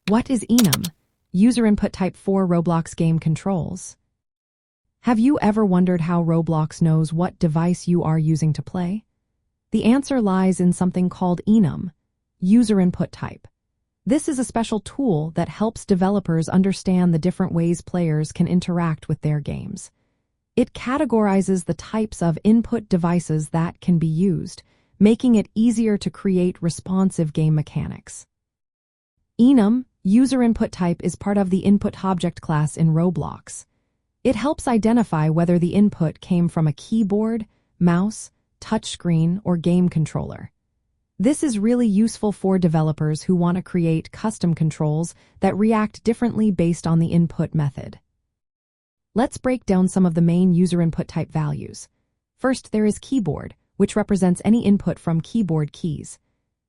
What is Enum? User input type for Roblox game controls. Have you ever wondered how Roblox knows what device you are using to play? The answer lies in something called Enum, user input type. This is a special tool that helps developers understand the different ways players can interact with their games. It categorizes the types of input devices that can be used, making it easier to create responsive game mechanics. Enum, user input type, is part of the input object class in Roblox. It helps identify whether the input came from a keyboard, mouse, touchscreen, or game controller. This is really useful for developers who want to create custom controls that react differently based on the input method. Let's break down some of the main user input type values. First, there is keyboard, which represents any input from keyboard keys.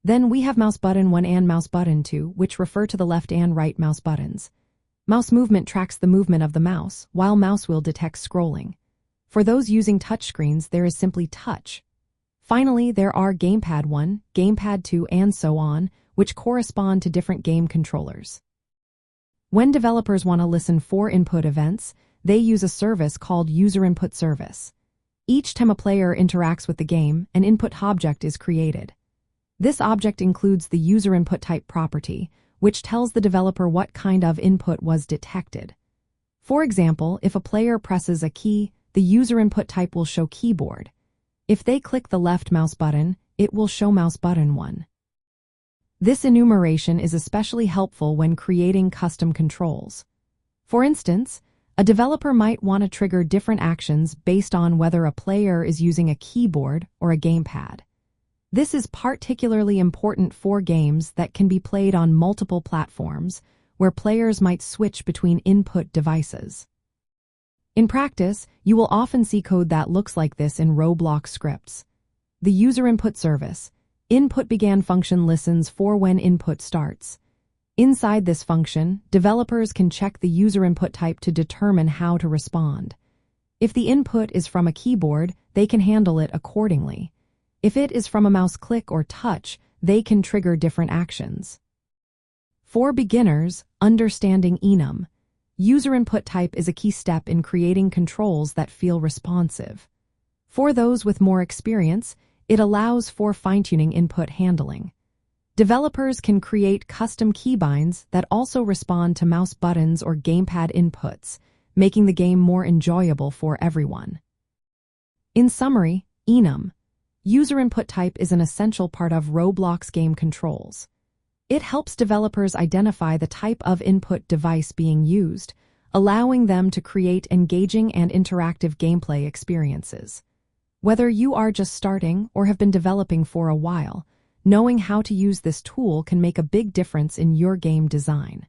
Then we have mouse button 1 and mouse button 2, which refer to the left and right mouse buttons. Mouse movement tracks the movement of the mouse, while mouse wheel detects scrolling. For those using touchscreens, there is simply touch. Finally, there are Gamepad 1, Gamepad 2, and so on, which correspond to different game controllers. When developers want to listen for input events, they use a service called UserInputService. Each time a player interacts with the game, an input object is created. This object includes the user input type property, which tells the developer what kind of input was detected. For example, if a player presses a key, the user input type will show keyboard. If they click the left mouse button, it will show mouse button 1. This enumeration is especially helpful when creating custom controls. For instance, a developer might want to trigger different actions based on whether a player is using a keyboard or a gamepad. This is particularly important for games that can be played on multiple platforms, where players might switch between input devices. In practice, you will often see code that looks like this in Roblox scripts. The UserInputService input began function listens for when input starts. Inside this function, developers can check the user input type to determine how to respond. If the input is from a keyboard, they can handle it accordingly. If it is from a mouse click or touch, they can trigger different actions. For beginners, understanding Enum, user input type is a key step in creating controls that feel responsive. For those with more experience, it allows for fine-tuning input handling. Developers can create custom keybinds that also respond to mouse buttons or gamepad inputs, making the game more enjoyable for everyone. In summary, Enum, user input type, is an essential part of Roblox game controls. It helps developers identify the type of input device being used, allowing them to create engaging and interactive gameplay experiences. Whether you are just starting or have been developing for a while, knowing how to use this tool can make a big difference in your game design.